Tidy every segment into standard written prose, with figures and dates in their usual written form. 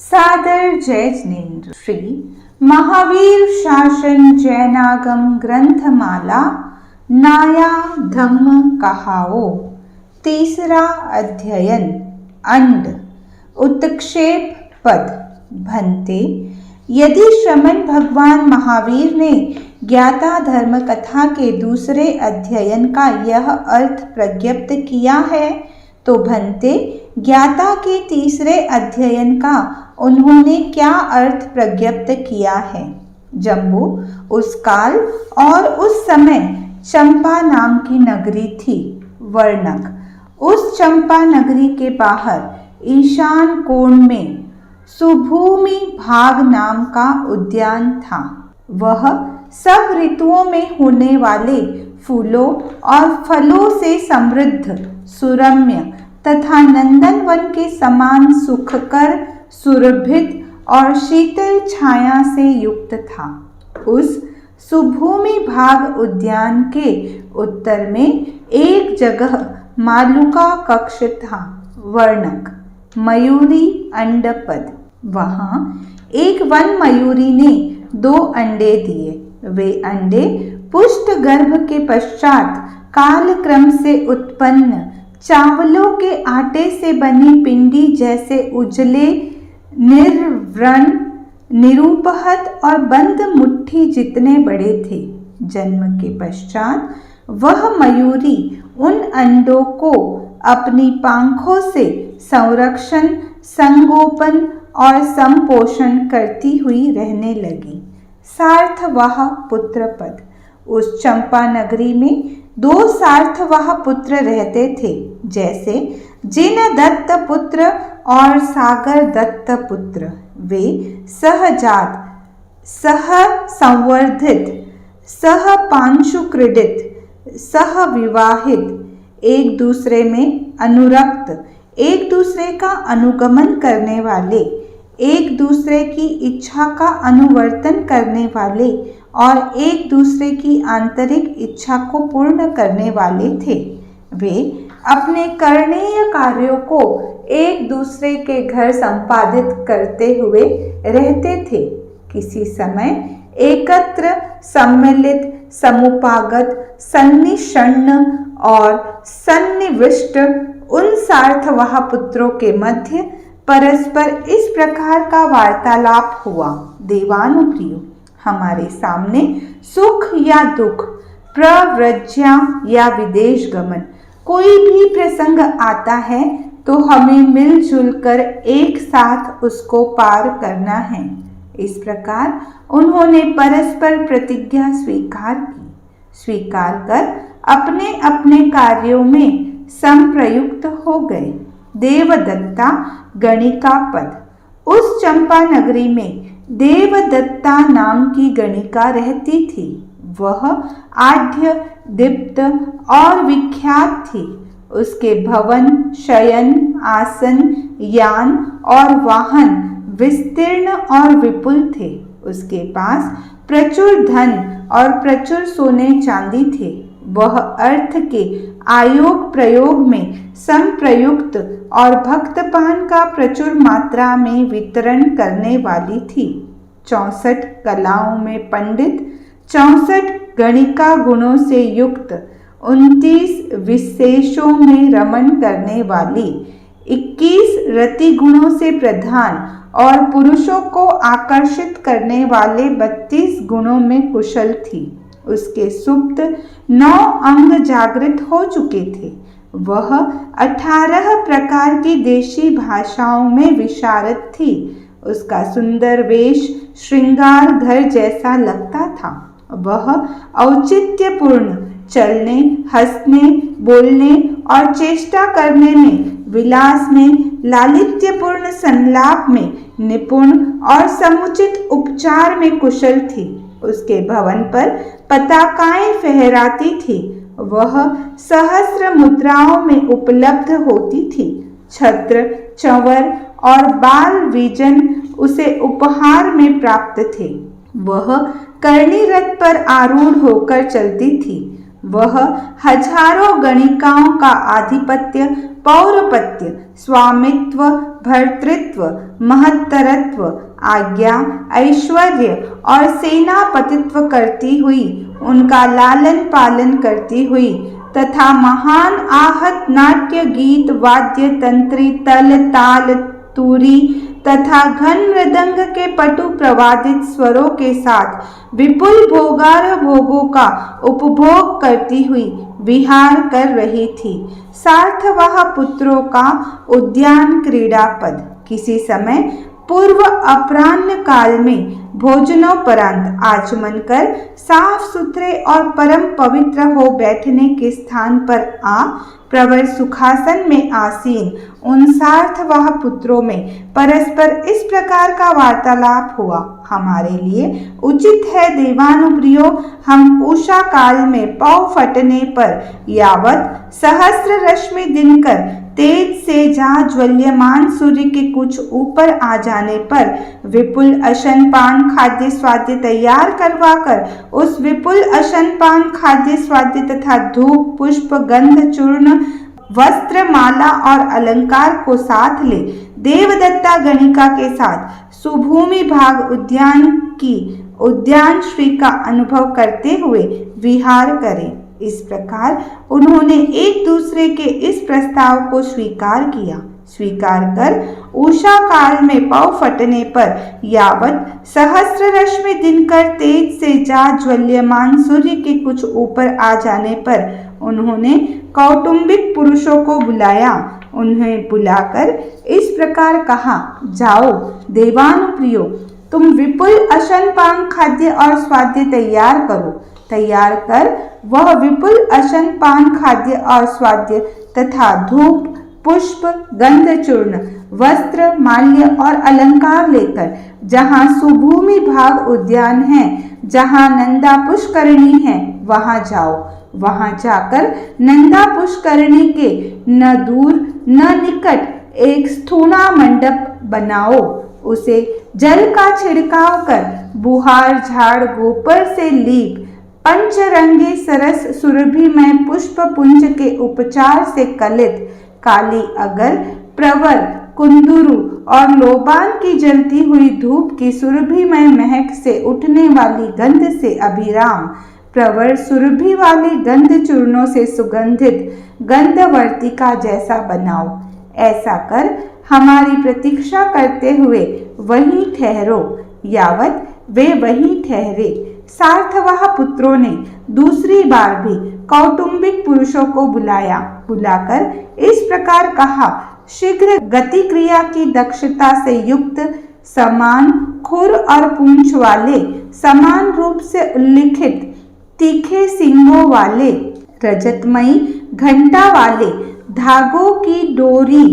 सादर जय जिनेन्द्र। श्री महावीर शासन जैनागम ग्रंथमाला नाया धम्म कहाओ। तीसरा अध्ययन अंड उत्क्षेप पद। भंते, यदि श्रमण भगवान महावीर ने ज्ञाता धर्म कथा के दूसरे अध्ययन का यह अर्थ प्रज्ञप्त किया है, तो भंते ज्ञाता के तीसरे अध्ययन का उन्होंने क्या अर्थ प्रज्ञप्त किया है। जम्बू उस काल और उस समय चंपा नाम की नगरी थी। वर्णक, उस चंपा नगरी के बाहर ईशान कोण में सुभूमि भाग नाम का उद्यान था। वह सब ऋतुओं में होने वाले फूलों और फलों से समृद्ध, सुरम्य तथा नंदनवन के समान सुखकर, सुरभित और शीतल छाया से युक्त था। उस सुभूमि भाग उद्यान के उत्तर में एक जगह मालुका कक्ष था। वर्णक, मयूरी अंडपद। वहां एक वन मयूरी ने 2 अंडे दिए। वे अंडे पुष्ट गर्भ के पश्चात कालक्रम से उत्पन्न चावलों के आटे से बनी पिंडी जैसे उजले, निर्व्रण, निरूपहत और बंद मुट्ठी जितने बड़े थे। जन्म के पश्चात वह मयूरी उन अंडों को अपनी पांखों से संरक्षण, संगोपन और संपोषण करती हुई रहने लगी। सार्थवाह पुत्र पद। उस चंपा नगरी में 2 सार्थवाह पुत्र रहते थे, जैसे जिन दत्त पुत्र और सागर दत्त पुत्र। वे सहजात, सह संवर्धित, सह पांशुक्रीडित, सह विवाहित, एक दूसरे में अनुरक्त, एक दूसरे का अनुगमन करने वाले, एक दूसरे की इच्छा का अनुवर्तन करने वाले और एक दूसरे की आंतरिक इच्छा को पूर्ण करने वाले थे। वे अपने करणीय कार्यों को एक दूसरे के घर संपादित करते हुए रहते थे। किसी समय एकत्र, सम्मिलित, समुपागत, सन्निषण्ण और सन्निविष्ट उन सार्थवाह पुत्रों के मध्य परस्पर इस प्रकार का वार्तालाप हुआ। देवानुप्रियो, हमारे सामने सुख या दुख, प्रव्रज्या या विदेश गमन, कोई भी प्रसंग आता है तो हमें मिलजुल कर एक साथ उसको पार करना है। इस प्रकार उन्होंने परस्पर प्रतिज्ञा स्वीकार की। स्वीकार कर अपने अपने कार्यों में संप्रयुक्त हो गए। देवदत्ता गणिका पद। उस चंपा नगरी में देवदत्ता नाम की गणिका रहती थी। वह आढ्य, दीप्त और विख्यात थी। उसके भवन, शयन, आसन, यान और वाहन विस्तीर्ण और विपुल थे। उसके पास प्रचुर धन और प्रचुर सोने चांदी थे। वह अर्थ के आयोग प्रयोग में संप्रयुक्त और भक्तपान का प्रचुर मात्रा में वितरण करने वाली थी। 64 कलाओं में पंडित, 64 गणिका गुणों से युक्त, 29 विशेषों में रमण करने वाली, 21 रति गुणों से प्रधान और पुरुषों को आकर्षित करने वाले 32 गुणों में कुशल थी। उसके सुप्त 9 अंग जागृत हो चुके थे। वह 18 प्रकार की देशी भाषाओं में विशारद थी। उसका सुंदर वेश श्रृंगार घर जैसा लगता था। वह औचित्यपूर्ण, चलने, हंसने, बोलने और चेष्टा करने में, विलास में, लालित्यपूर्ण संलाप में निपुण और समुचित उपचार में कुशल थी। उसके भवन पर पताकाएं फहराती थी। वह सहस्र मुद्राओं में उपलब्ध होती थी। छत्र, चंवर और बाल विजन उसे उपहार में प्राप्त थे। वह कर्णी रथ पर आरूढ़ होकर चलती थी। वह हजारों गणिकाओं का आधिपत्य, पौरपत्य, स्वामित्व, भर्तृत्व, महत्तरत्व, आज्ञा, ऐश्वर्य और सेनापतित्व करती हुई, उनका लालन पालन करती हुई तथा महान आहत नाट्य, गीत, वाद्य, तंत्री, तल, ताल, तूरी तथा घन मृदंग के पटु प्रवादित स्वरों के साथ विपुल भोगार्ह भोगों का उपभोग करती हुई विहार कर रही थी। सार्थवाह पुत्रों का उद्यान क्रीड़ा पद। किसी समय पूर्व अपराह्न काल में भोजनोपरांत आचमन कर साफ सुथरे और परम पवित्र हो बैठने के स्थान पर आ प्रवर सुखासन में आसीन उन सार्थवाह पुत्रों में परस्पर इस प्रकार का वार्तालाप हुआ। हमारे लिए उचित है देवानुप्रियो, हम उषा काल में पौ फटने पर यावत सहस्र रश्मि दिनकर तेज से जा ज्वल्यमान सूर्य के कुछ ऊपर आ जाने पर विपुल अशन पान खाद्य स्वाद्य तैयार करवाकर उस विपुल अशन पान खाद्य स्वाद्य तथा धूप पुष्प गंध चूर्ण वस्त्र माला और अलंकार को साथ ले देवदत्ता गणिका के साथ सुभूमि भाग उद्यान की उद्यान श्री का अनुभव करते हुए विहार करें। इस प्रकार उन्होंने एक दूसरे के इस प्रस्ताव को स्वीकार किया। स्वीकार कर उषा काल में पौ फटने पर यावत सहस्र रश्मि दिनकर तेज से जा ज्वल्यमान सूर्य के कुछ ऊपर आ जाने पर उन्होंने कौटुंबिक पुरुषों को बुलाया। उन्हें बुलाकर इस प्रकार कहा, जाओ देवानुप्रियो, तुम विपुल अशनपान खाद्य और स्वाद्य तैयार करो। तैयार कर वह विपुल अशन पान खाद्य और स्वाद्य तथा धूप पुष्प गंध चूर्ण वस्त्र माल्य और अलंकार लेकर जहाँ सुभूमि भाग उद्यान है, जहाँ नंदा पुष्करणी है, वहां जाओ। वहां जाकर नंदा पुष्करणी के न दूर न निकट एक स्थूणा मंडप बनाओ। उसे जल का छिड़काव कर बुहार झाड़ गोपर से लीप पंचरंगे सरस सुरभिमय पुष्प पुंज के उपचार से कलित काली अगर प्रवर कुंदुरु और लोबान की जलती हुई धूप की सुरभिमय महक से उठने वाली गंध से अभिराम प्रवर सुरभि वाली गंध चूर्णों से सुगंधित गंधवर्तिका जैसा बनाओ। ऐसा कर हमारी प्रतीक्षा करते हुए वहीं ठहरो। यावत वे वहीं ठहरे, सार्थवाह पुत्रों ने दूसरी बार भी कौटुंबिक पुरुषों को बुलाया। बुलाकर इस प्रकार कहा, शीघ्र गति क्रिया की दक्षता से युक्त समान खुर और पूंछ वाले, समान रूप से उल्लिखित तीखे सींगों वाले, रजतमयी घंटा वाले, धागों की डोरी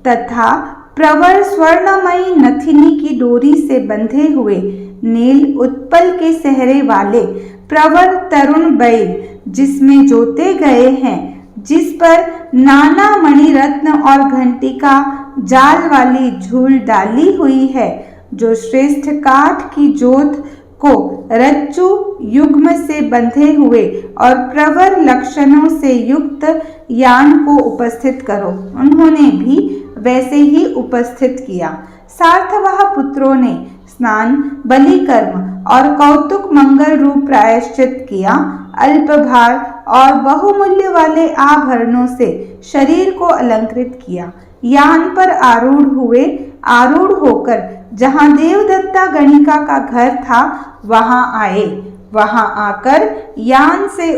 तथा प्रवर स्वर्णमयी नथिनी की डोरी से बंधे हुए, नील उत्पल के सहरे वाले प्रवर तरुण बैल जिसमें जोते गए हैं, जिस पर नाना मणि रत्न और घंटी का जाल वाली झूल डाली हुई है, जो श्रेष्ठ काठ की जोत को रज्जु युग्म से बंधे हुए और प्रवर लक्षणों से युक्त यान को उपस्थित करो। उन्होंने भी वैसे ही उपस्थित किया। सार्थवाह पुत्रों ने स्नान, बलि कर्म और कौतुक मंगल रूप प्रायश्चित किया। अल्प भार और बहुमूल्य वाले आभरणों से शरीर को अलंकृत किया। यान पर आरूढ़ होकर जहाँ देवदत्ता गणिका का घर था वहां आए। वहां आकर यान से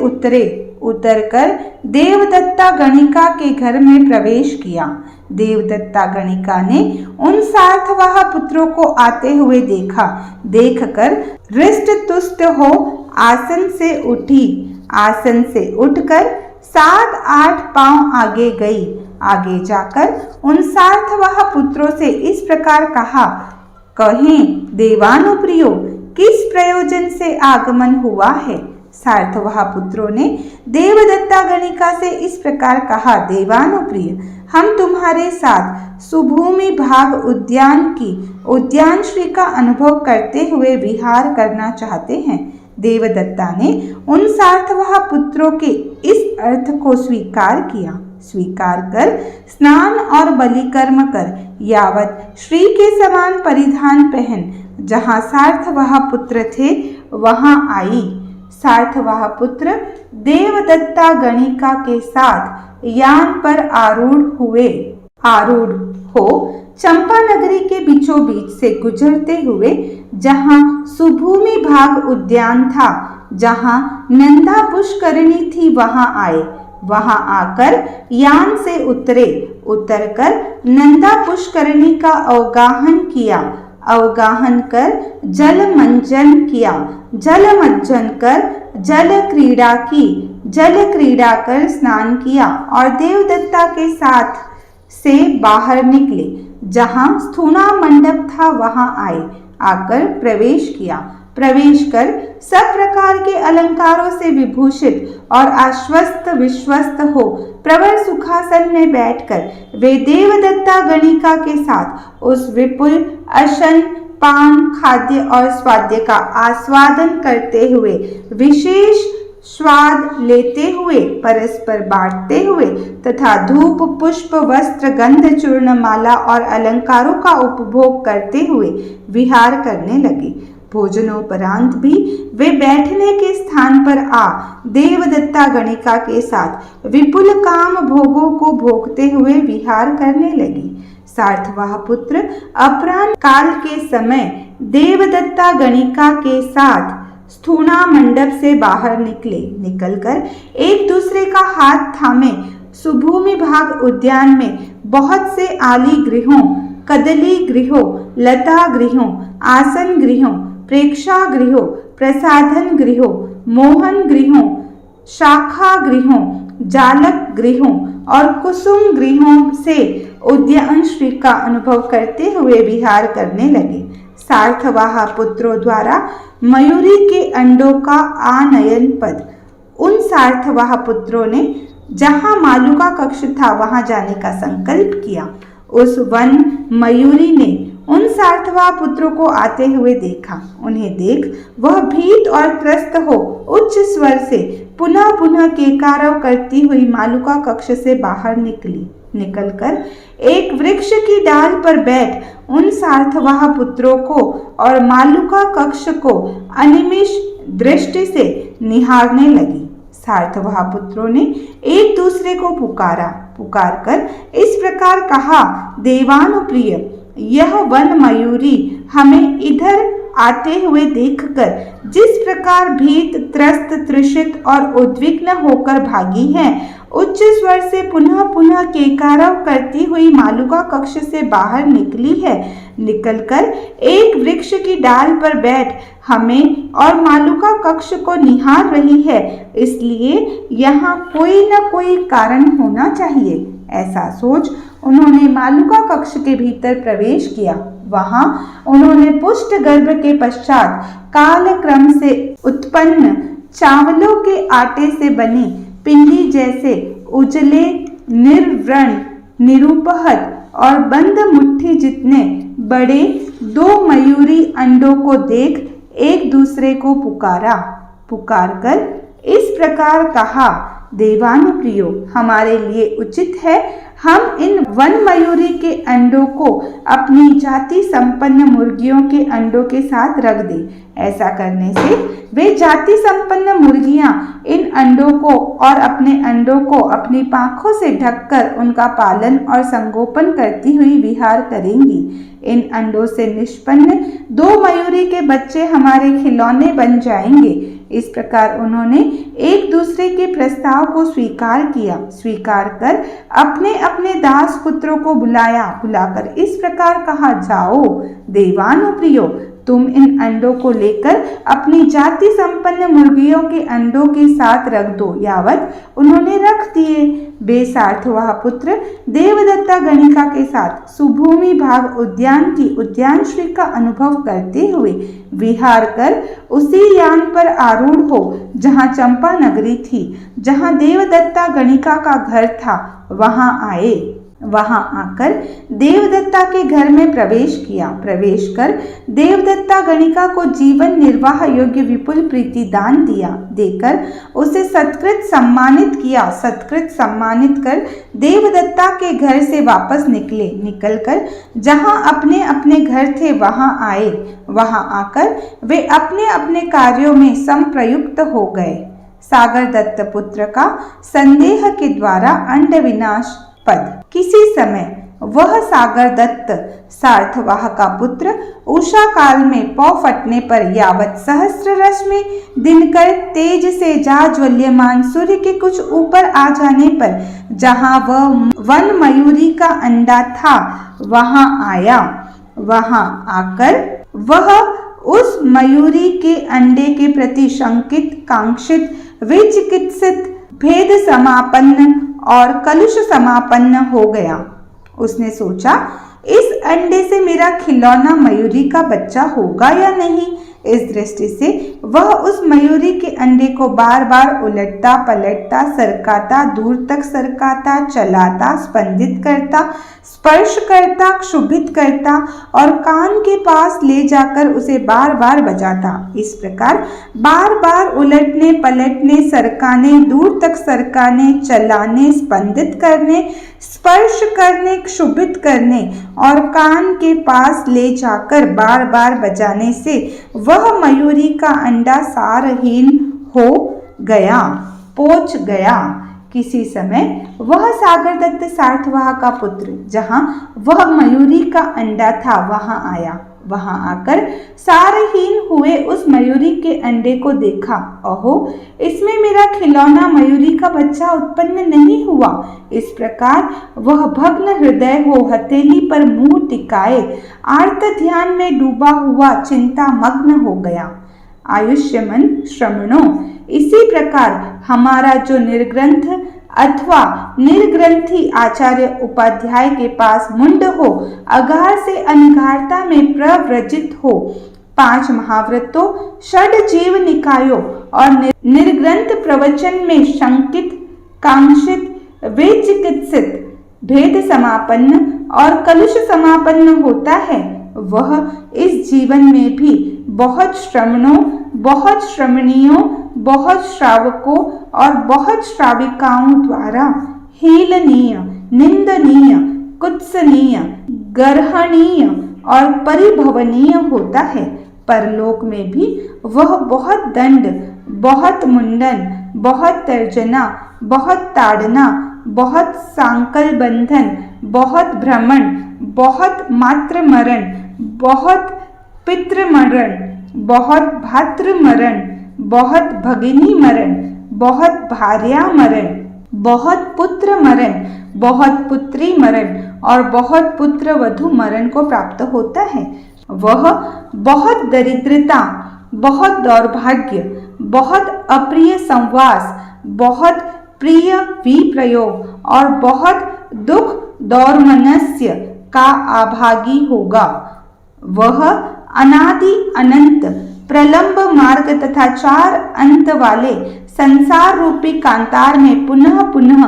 उतरकर देवदत्ता गणिका के घर में प्रवेश किया। देवदत्ता गणिका ने उन सार्थवाह पुत्रों को आते हुए देखा। देखकर हृष्ट तुष्ट हो आसन से उठी। आसन से उठकर 7-8 पांव आगे गई। आगे जाकर उन सार्थवाह पुत्रों से इस प्रकार कहा, कहें देवानुप्रियो, किस प्रयोजन से आगमन हुआ है? सार्थवाह पुत्रों ने देवदत्ता गणिका से इस प्रकार कहा, देवानुप्रिय, हम तुम्हारे साथ सुभूमि भाग उद्यान श्री का अनुभव करते हुए विहार करना चाहते हैं। देवदत्ता ने उन सार्थवाह पुत्रों के इस अर्थ को स्वीकार किया। स्वीकार कर स्नान और बलिकर्म कर यावत श्री के समान परिधान पहन जहाँ सार्थवाह पुत्र थे वहां आई। सार्थवाह पुत्र देवदत्ता गणिका के साथ यान पर आरूढ़ हो चंपा नगरी के बीचों बीच से गुजरते हुए जहाँ सुभूमि भाग उद्यान था, जहाँ नंदा पुष्करिणी थी, वहां आए। वहां आकर यान से उतरकर नंदा पुष्करिणी का अवगाहन किया। अवगाहन कर जलमंजन किया। जलमज्जन कर जल क्रीड़ा की। जल क्रीड़ा कर स्नान किया और देवदत्ता के साथ से बाहर निकले। जहाँ स्थूणा मंडप था वहां आए। आकर प्रवेश किया। प्रवेश कर सब प्रकार के अलंकारों से विभूषित और आश्वस्त विश्वस्त हो प्रवर सुखासन में बैठकर वे देवदत्ता गणिका के साथ उस विपुल अशन पान खाद्य और स्वाद्य का आस्वादन करते हुए विशेष स्वाद लेते हुए परस्पर बांटते हुए तथा धूप पुष्प वस्त्र गंध चूर्ण माला और अलंकारों का उपभोग करते हुए विहार करने लगे। भोजनोपरांत भी वे बैठने के स्थान पर आ देवदत्ता गणिका के साथ विपुल काम भोगों को भोगते हुए विहार करने लगी। सार्थवाह पुत्र अपराह्न काल के समय देवदत्ता गणिका के साथ स्थूणा मंडप से बाहर निकलकर एक दूसरे का हाथ थामे सुभूमि भाग उद्यान में बहुत से आली गृहों, कदली गृहों, लता गृहों, आसन गृहों, प्रेक्षागृहों, प्रसाधन गृहों, मोहन गृहों, शाखा गृहों, जालक गृहों और कुसुम गृहों से उद्यान श्री का अनुभव करते हुए विहार करने लगे। सार्थवाह पुत्रों द्वारा मयूरी के अंडों का आनयन पद। उन सार्थवाह पुत्रों ने जहाँ मालुका कक्ष था वहां जाने का संकल्प किया। उस वन मयूरी ने उन सार्थवाह पुत्रों को आते हुए देखा। उन्हें देख वह भीत और त्रस्त हो उच्च स्वर से पुनः पुनः केकाराव करती हुई मालुका कक्ष से बाहर निकलकर एक वृक्ष की डाल पर बैठ उन सार्थवाह पुत्रों को और मालुका कक्ष को अनिमिष दृष्टि से निहारने लगी। सार्थवाह पुत्रों ने एक दूसरे को पुकार कर इस प्रकार कहा, देवानुप्रिय, यह वन मयूरी हमें इधर आते हुए देखकर जिस प्रकार भीत, त्रस्त, त्रिषित और उद्विग्न होकर भागी है, उच्च स्वर से पुनः पुनः केकाराव करती हुई मालुका कक्ष से बाहर निकली है, निकलकर एक वृक्ष की डाल पर बैठ हमें और मालुका कक्ष को निहार रही है, इसलिए यहाँ कोई न कोई कारण होना चाहिए। ऐसा सोच उन्होंने मालुका कक्ष के भीतर प्रवेश किया। वहां उन्होंने पुष्ट गर्भ के पश्चात काल क्रम से उत्पन्न चावलों के आटे से बने पिंडी जैसे उजले, निर्व्रण, निरुपहत और बंद मुट्ठी जितने बड़े दो मयूरी अंडों को देख एक दूसरे को पुकार कर इस प्रकार कहा, देवानुप्रियो, हमारे लिए उचित है हम इन वन मयूरी के अंडों को अपनी जाति संपन्न मुर्गियों के अंडों के साथ रख दें। ऐसा करने से वे जाति संपन्न मुर्गियां इन अंडों को और अपने अंडों को अपनी पाखों से ढककर उनका पालन और संगोपन करती हुई विहार करेंगी। इन अंडों से निष्पन्न दो मयूरी के बच्चे हमारे खिलौने बन जाएंगे। इस प्रकार उन्होंने एक दूसरे के प्रस्ताव को स्वीकार कर अपने अपने दास पुत्रों को बुलाकर इस प्रकार कहा, जाओ देवानुप्रियो, तुम इन अंडों को लेकर अपनी जाति संपन्न मुर्गियों के अंडों के साथ रख दो। यावत उन्होंने रख दिए। वे सार्थवाह पुत्र देवदत्ता गणिका के साथ सुभूमि भाग उद्यान की उद्यान श्री का अनुभव करते हुए विहार कर उसी यान पर आरूढ़ हो जहाँ चंपा नगरी थी, जहाँ देवदत्ता गणिका का घर था, वहां आए। वहां आकर देवदत्ता के घर में प्रवेश किया। प्रवेश कर देवदत्ता गणिका को जीवन निर्वाह योग्य विपुल प्रीति दान दिया। देकर उसे सत्कृत सम्मानित किया। सत्कृत सम्मानित कर देवदत्ता के घर से वापस निकले। निकलकर जहां अपने अपने घर थे वहां आए। वहां आकर वे अपने अपने कार्यों में संप्रयुक्त हो गए। सागर दत्त पुत्र का संदेह के द्वारा अंड विनाश पद। किसी समय वह सागर दत्त सार्थवाह का पुत्र उषा काल में पौ फटने पर यावत सहस्र रश्मि दिनकर तेज से जाज्वल्यमान सूर्य के कुछ ऊपर आ जाने पर जहां वह वन मयूरी का अंडा था वहां आया। वहां आकर वह उस मयूरी के अंडे के प्रति शंकित, कांक्षित, विचिकित्सित, भेद समापन्न और कलुष समापन्न हो गया। उसने सोचा, इस अंडे से मेरा खिलौना मयूरी का बच्चा होगा या नहीं। इस दृष्टि से वह उस मयूरी के अंडे को बार बार उलटता पलटता, सरकाता, दूर तक सरकाता, चलाता, स्पंदित करता, स्पर्श करता, क्षुभित करता और कान के पास ले जाकर उसे बार बार बजाता। इस प्रकार बार बार उलटने पलटने, सरकाने, दूर तक सरकाने, चलाने, स्पंदित करने, स्पर्श करने, क्षुभित करने और कान के पास ले जाकर बार बार बजाने से वह मयूरी का अंडा सारहीन हो गया, पोच गया। किसी समय वह सागर दत्त सार्थवाह का पुत्र जहां वह मयूरी का अंडा था वहां आया। वहां आकर सारहीन हुए उस मयूरी के अंडे को देखा। अहो, इसमें मेरा खिलौना मयूरी का बच्चा उत्पन्न नहीं हुआ। इस प्रकार वह भग्न हृदय हो हथेली पर मुंह टिकाए आर्त ध्यान में डूबा हुआ चिंता मग्न हो गया। आयुष्यमन श्रमणों, इसी प्रकार हमारा जो निर्ग्रंथ अथवा निर्ग्रंथी आचार्य उपाध्याय के पास मुंड हो, अगार से अनगारता में प्रव्रजित हो, 5 महाव्रतों, 6 जीव निकायों और निर्ग्रंथ प्रवचन में शंकित, कांक्षित, विचिकित्सित, भेद समापन्न और कलुष समापन्न होता है, वह इस जीवन में भी बहुत श्रमणों, बहुत श्रमणियों, बहुत श्रावकों और बहुत श्राविकाओं द्वारा हेलनीय, निंदनीय, कुत्सनीय, गर्हणीय और परिभवनीय होता है। परलोक में भी वह बहुत दंड, बहुत मुंडन, बहुत तर्जना, बहुत ताड़ना, बहुत सांकल बंधन, बहुत भ्रमण, बहुत मातृमरण, बहुत पितृमरण, बहुत भातृमरण, बहुत भगिनी मरण, बहुत भार्या मरण, बहुत पुत्र मरण, बहुत पुत्री मरण और बहुत पुत्र वधु मरण को प्राप्त होता है। वह बहुत दरिद्रता, बहुत दौर्भाग्य, बहुत अप्रिय संवास, बहुत प्रिय विप्रयोग और बहुत दुख दौर्मनस्य का आभागी होगा। वह अनादि अनंत प्रलंब मार्ग तथा 4 अंत वाले संसार रूपी कांतार में पुनः पुनः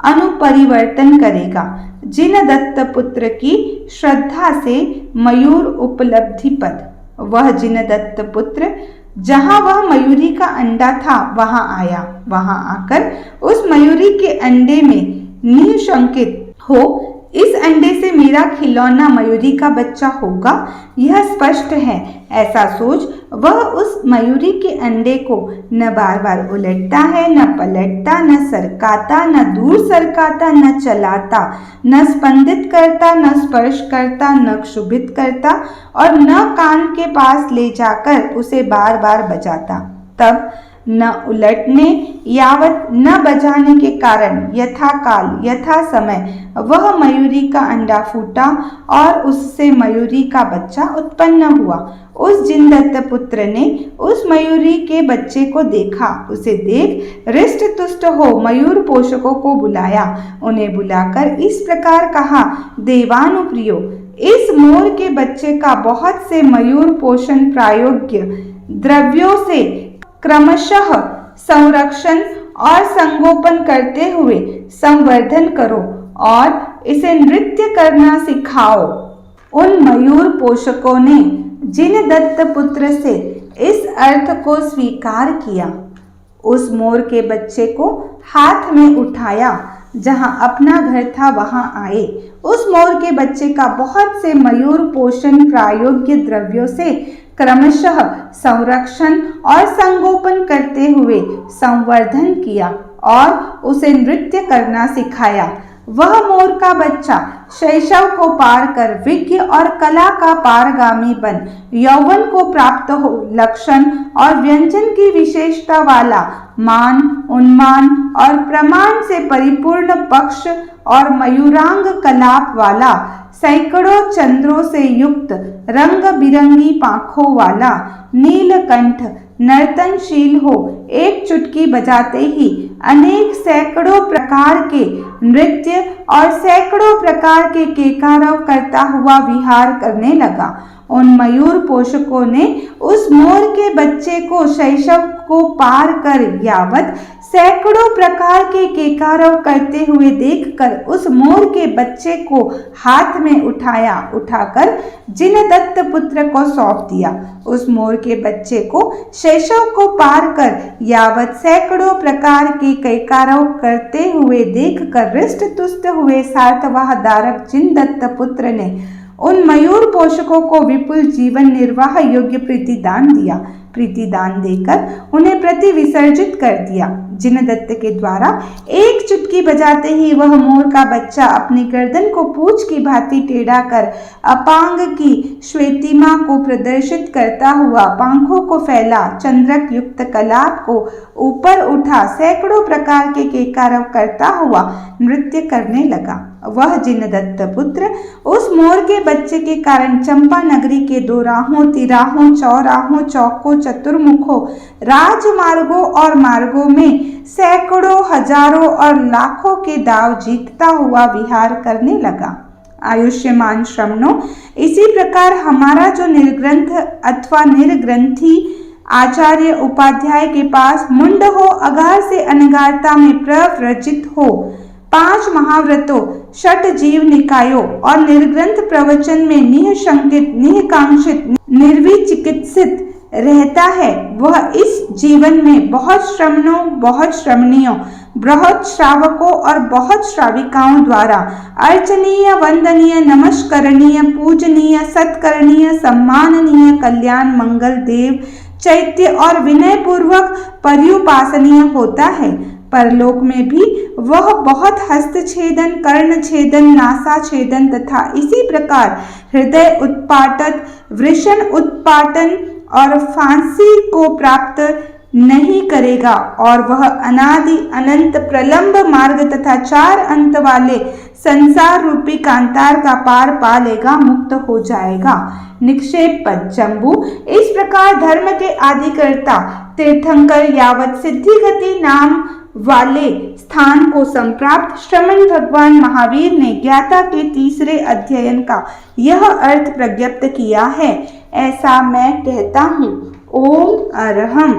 अनुपरिवर्तन करेगा। जिन दत्त पुत्र की श्रद्धा से मयूर उपलब्धि पद। वह जिन दत्त पुत्र जहां वह मयूरी का अंडा था वहां आया। वहां आकर उस मयूरी के अंडे में निशंकित हो, इस अंडे से मेरा खिलौना मयूरी का बच्चा होगा, यह स्पष्ट है। ऐसा सोच वह उस मयूरी के अंडे को न बार बार उलटता है, न पलटता, न सरकाता, न दूर सरकाता, न चलाता, न स्पंदित करता, न स्पर्श करता, न क्षुभित करता और न कान के पास ले जाकर उसे बार बार बजाता। तब न उलटने यावत न बजाने के कारण यथा काल यथा समय वह मयूरी का अंडा फूटा और उससे मयूरी का बच्चा उत्पन्न हुआ। उस जिनदत्त पुत्र ने उस मयूरी के बच्चे को देखा। उसे देख हृष्ट तुष्ट हो मयूर पोषकों को बुलाया। उन्हें बुलाकर इस प्रकार कहा, देवानुप्रियो, इस मोर के बच्चे का बहुत से मयूर पोषण प्रायोग्य द्रव्यों से क्रमशः संरक्षण और संगोपन करते हुए संवर्धन करो और इसे नृत्य करना सिखाओ। उन मयूर पोषकों ने जिनदत्त पुत्र से इस अर्थ को स्वीकार किया। उस मोर के बच्चे को हाथ में उठाया, जहां अपना घर था वहां आए। उस मोर के बच्चे का बहुत से मयूर पोषण प्रायोग्य द्रव्यों से क्रमशः संरक्षण और संगोपन करते हुए संवर्धन किया और उसे नृत्य करना सिखाया। वह मोर का बच्चा शैशव को पार कर विज्ञ और कला का पारगामी बन यौवन को प्राप्त हो लक्षण और व्यंजन की विशेषता वाला मान, उन्मान और प्रमाण से परिपूर्ण पक्ष और मयूरांग कलाप वाला सैकड़ों चंद्रों से युक्त रंग बिरंगी पांखों वाला नीलकंठ नर्तनशील हो एक चुटकी बजाते ही अनेक सैकड़ों प्रकार के नृत्य और सैकड़ों प्रकार के केकारव करता हुआ विहार करने लगा। उन मयूर पोषकों ने उस मोर के बच्चे को शैशव को पार कर यावत सैकड़ों प्रकार के केकारव करते हुए देखकर उस मोर के बच्चे को हाथ में उठाकर जिनदत्त पुत्र को सौंप दिया। उस मोर के बच्चे को शैशव को पार कर यावत सैकड़ों प्रकार के केकारव करते हुए देखकर हृष्ट तुष्ट हुए सार्थवाह धारक जिनदत्त पुत्र ने उन मयूर पोषकों को विपुल जीवन निर्वाह योग्य प्रीतिदान दिया। प्रीतिदान देकर उन्हें प्रति विसर्जित कर दिया। जिनदत्त के द्वारा एक चुटकी बजाते ही वह मोर का बच्चा अपनी गर्दन को पूंछ की भांति टेढ़ा कर अपांग की श्वेतिमा को प्रदर्शित करता हुआ पंखों को फैला, चंद्रक युक्त कलाप को ऊपर उठा, सैकड़ों प्रकार के केकारव करता हुआ नृत्य करने लगा। वह जिनदत्त पुत्र उस मोर के बच्चे के कारण चंपा नगरी के दोराहों, तिराहों, चौराहों, चौकों, चतुर्मुखों, राजमार्गों और मार्गों में सैकड़ों, हजारों और लाखों के दाव जीतता हुआ विहार करने लगा। आयुष्यमान श्रमणों, इसी प्रकार हमारा जो निर्ग्रंथ अथवा निर्ग्रंथी आचार्य उपाध्याय के पास मुंड हो, अगार से अनगारता में प्रव्रजित हो, 5 महाव्रतों, 6 जीव निकायों और निर्ग्रंथ प्रवचन में निःशंकित, निःकांक्षित, निर्विचिकित्सित रहता है, वह इस जीवन में बहुत श्रमणों, बहुत श्रमणियों, बहुत श्रावकों और बहुत श्राविकाओं द्वारा अर्चनीय, वंदनीय, नमस्करणीय, पूजनीय, सत्करणीय, सम्माननीय, कल्याण, मंगल, देव, चैत्य और विनय पूर्वक पर्युपासनीय होता है। परलोक में भी वह बहुत हस्तछेदन, कर्णछेदन, नासाछेदन तथा इसी प्रकार हृदय उत्पाटन, वृषण उत्पाटन और फांसी को प्राप्त नहीं करेगा और वह अनादि अनंत प्रलंब मार्ग तथा 4 अंत वाले संसार रूपी कांतार का पार पा लेगा, मुक्त हो जाएगा। निक्षेप पद जम्बू। इस प्रकार धर्म के आदिकर्ता तीर्थंकर यावत सिद्धि गति नाम वाले स्थान को संप्राप्त श्रमण भगवान महावीर ने ज्ञाता के तीसरे अध्ययन का यह अर्थ प्रज्ञप्त किया है। ऐसा मैं कहता हूँ। ओम अरहम।